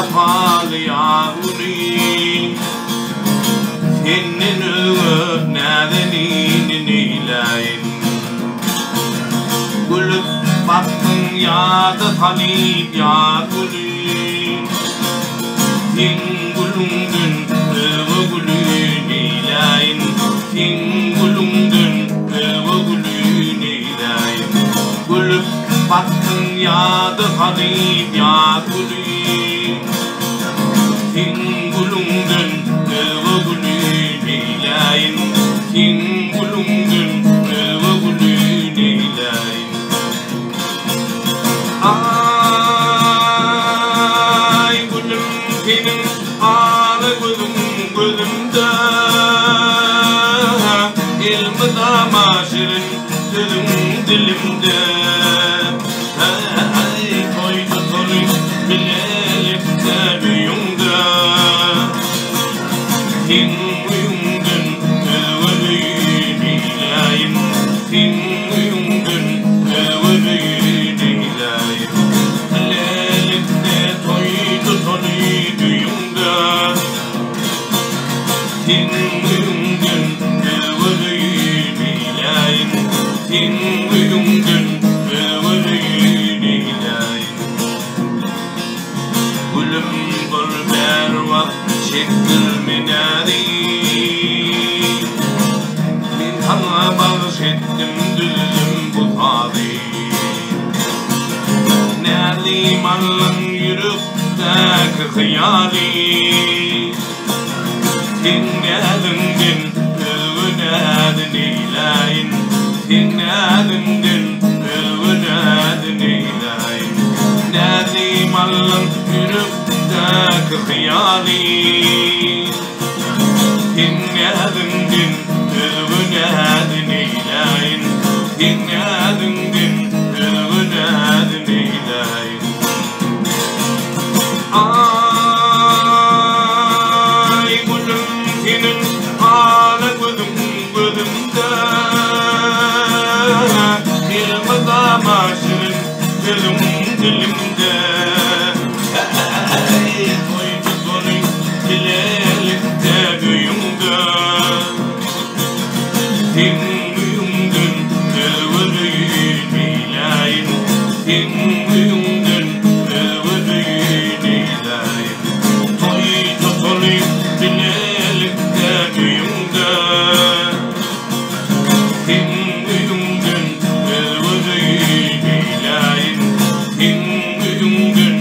safalı yağuri senin nedenini neyleyin gülüp baktın ya da talip ya gülün sen gülündün ıvı gülün neyleyin sen gülündün ıvı gülün neyleyin gülüp baktın ya da talip ya gülün sen gülündün ıvı gülün neyleyin sen gülündün ıvı gülün neyleyin ay gülüm senin ağlı gözümde ilmi damaşırın dilimde ay koydu torun bilelikte büyümde sen uyumdun ıvırıyın ilayim sen uyumdun ıvırıyın ilayim lelikte toydu torun düğümde sen uyumdun ıvırıyın ilayim sen uyumdun ıvırıyın ilayim gülüm bir bervak çektirmedi ben sana bağışettim düzdüm bu tabi neredeyim Allah'ın yürükteki hıyali sen nedindin övünedin eyleyin sen nedindin övünedin eyleyin neredeyim Allah'ın yürükteki hıyali sen nedindin övünedin eyleyin sen nedindin övünedin eyleyin ay gülüm senin ağlı gözümde ilmi damaşırın dilimde ay koydu torun bilelikte büyümde sen uyumdun ıvırıyın ilayim sen uyumdun ıvırıyın ilayim toydu torun bilelikte büyümde sen uyumdun ıvırıyın ilayim sen uyumdun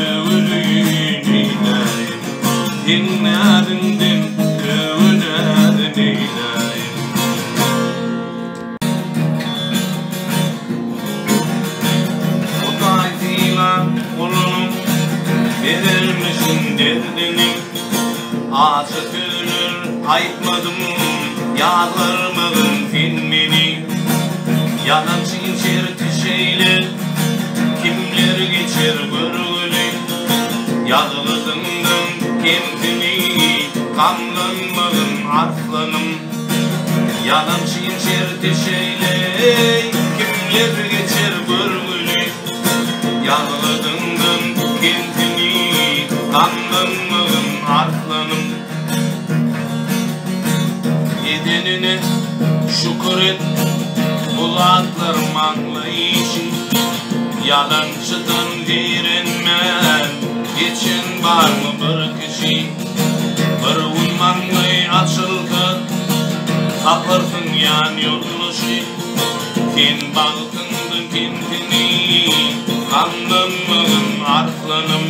ıvırıyın ilayim sen nedindin ıvırıyın ilayim o tayfıyla kolunu verirmişsin derdini açık ölür ayıtmadım yağdırmadın filmini yalancı içerti şeyler kimler geçer görgülü yağlıdındın kentini kanlanmadın arslanım yalancı içerti şeyler kimler geçer görgülü yağlıdındın kentini kanlanmadın arslanım yedenine şükür et kulaklar manlayışın yalancıdan verenmen geçen var mı bir kişi bir ummanlay açıldı kapırsın yan yoluşu sen baktındın kentini kanlanmadın arslanım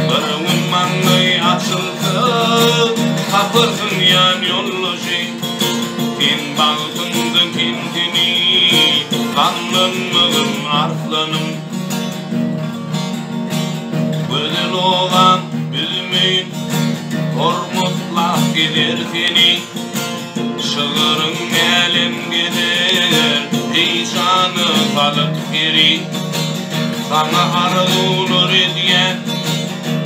bir ummanlay açıldı kapırsın yan yoluşu sen baktındın kentini kanlanmadın arslanım güzel olan bilmeyin hormutlak gider seni şığırın elin gider peyşanı kalıp geri sana arılır ediyen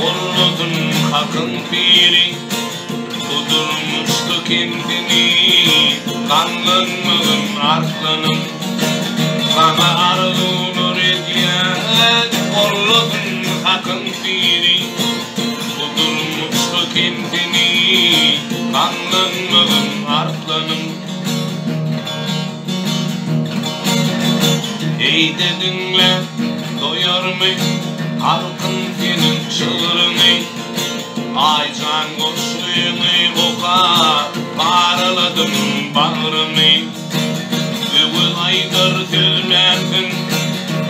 Olludun hakın piri Kudurmuştu kendini kanlanmadın arslanım sana arılır ediyen Olludun hakın piri Eydedinle doyar mı halkın senin çığırını? Aycan koşuyunu oka paraladım bağrımı. Övül aydır sözlendin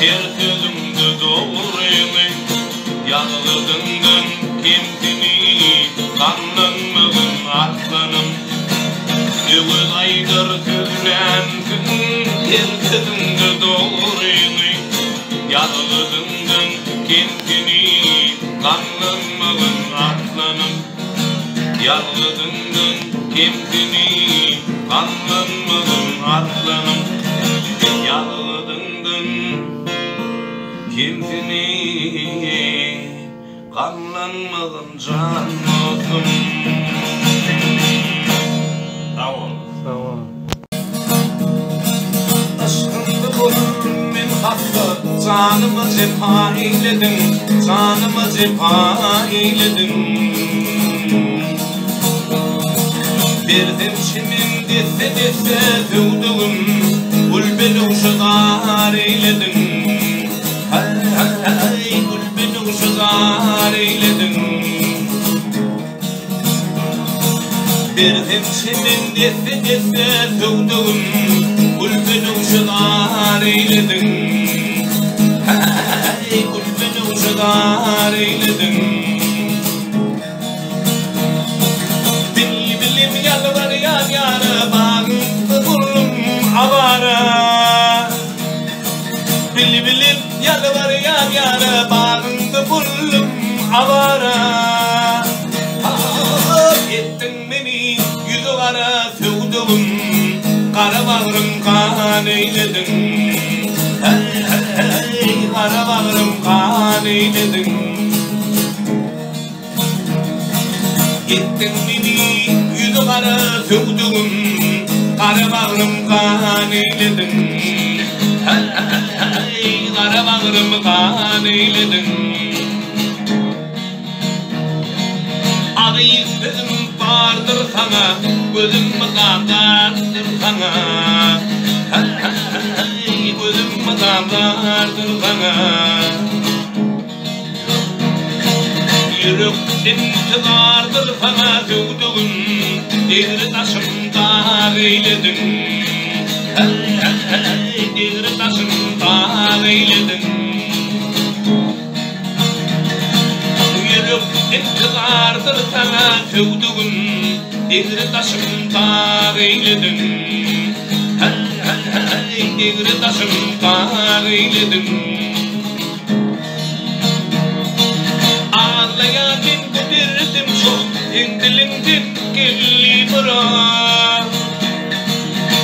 her sözümdü doğruyunu. Yağlıdındın kendini kanlanmadın aslanım. Övül aydır sözlendin her sözümdü doğruyunu. Yağlıdındın kendini kanlanmadın aslanım. Yağlıdındın kendini kanlanmadın aslanım. Yağlıdındın kendini kanlanmadın canım. Sağ ol. Sağ ol. Aşkındı bulurum ben hakkı, canımı cepha eyledim, canımı cepha eyledim. Verdim çimin dese dese dövdüm, gülbeni uşağar eyledim. Hay hay hay gülbeni uşağar eyledim. Verdim çimin dese dese dövdüm, gülbeni uşağar eyledim. Hay gülbeni uşağar eyledim. Yalvar yar yara bağımda buldum avara. Bilbilim yalvar yar yara bağımda buldum avara. Ettin beni yüzü kara sevdum, kara bağrım kan eyledin. Hey hey hey kara bağrım kan eyledin. Ettin beni yüzü kara sevdum, kara bağrım kan eyledin. Hey hey hey kara bağrım kan eyledin. Adı istedim vardır sana, gözüm mıkandardır sana. Hey hey hey gözüm mıkandardır sana. Yürük intidardır sana sevduğun, devri taşımda eyledin. Hey hey hey devri taşımda eyledin. Yürük intidardır sana sevduğun, devri taşımda eyledin. Hey hey hey devri taşımda eyledin. Ağlayanın kudirdim çok, indilimdin gelli bırak.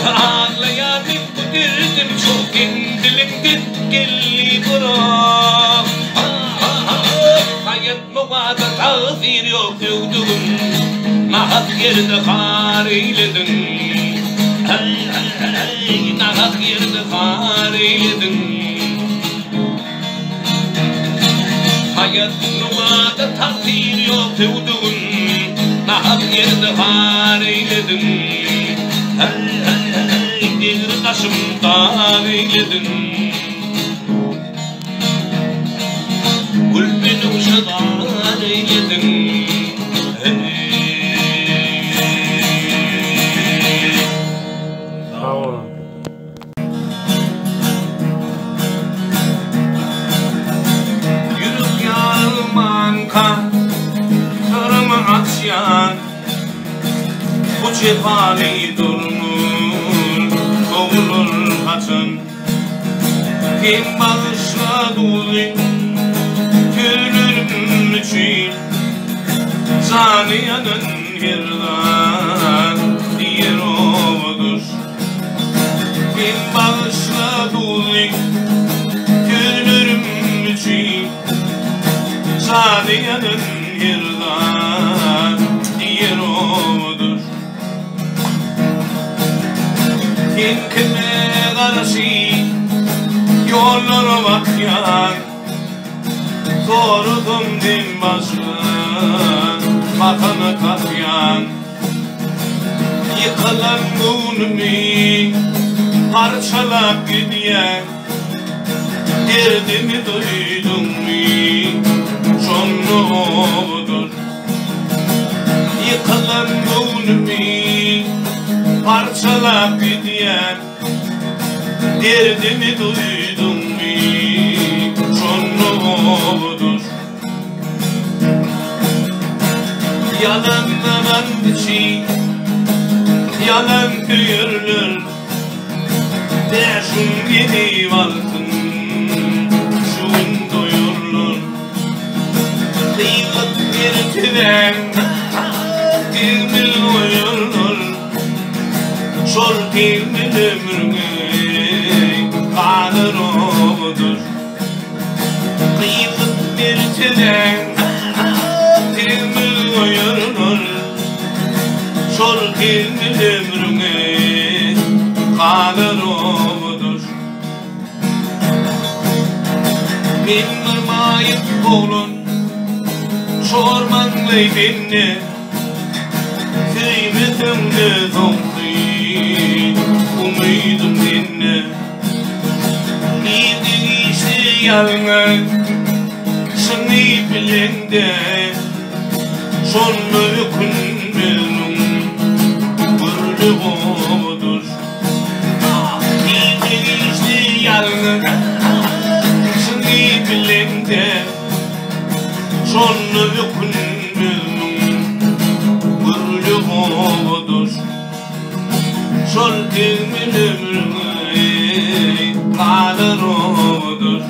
Ağlayanın kudirdim çok, indilimdin gelli bırak. Hayat muvada tağzir yok sevduğum, nahat yerde kar eyledin. Hey hey hey nahat yerde kar eyledin. Hayat numada takdir yok sevduğun, nahat yerde var eyledin. Hey hey hey devri taşımdan eyledin. Gülbeni uşağar eyledin. Sağ ol. Bu cephali durmun kovulur kaçın. Kim bağışla dolu gönlüm için, zaniyanın yerden diğer ovadır. Kim bağışla dolu gönlüm için, zaniyanın yerden diğer ovadır. Kim kime karşı yollara bakyan, korudum din başka vatanı katyan. Yıkılan gönlümü parçalap gidiyen, Derdimi duydun mu? Sonludur. Yıkılan gönlümü parçalap gidiyen. Derdimi duydun mu? Sonludur. Yalanlanan içi yalan büyürler. Deşun gidip altın şun doyurlar. Kıyılıp bir tüven dilmil uyurlar. Şol dilmil ömrüne kalır odur. Kıyılıp bir tüven dilmil uyurlar. Şol dilmil ömrüne kalır odur. Min mırmayıp oğlun sormanlay beni. Kıymetimde doldu umudum dinle. İyiydi işte yalnız seni bilende. Sonlu günlerim böyle odur. İyiydi işte yalnız seni bilende. Sonlu günlerim böyle odur. Sol dilmin ömrüne kalır odur.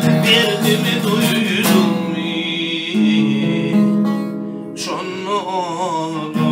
Derdimi duydun mu? Sonlu odur.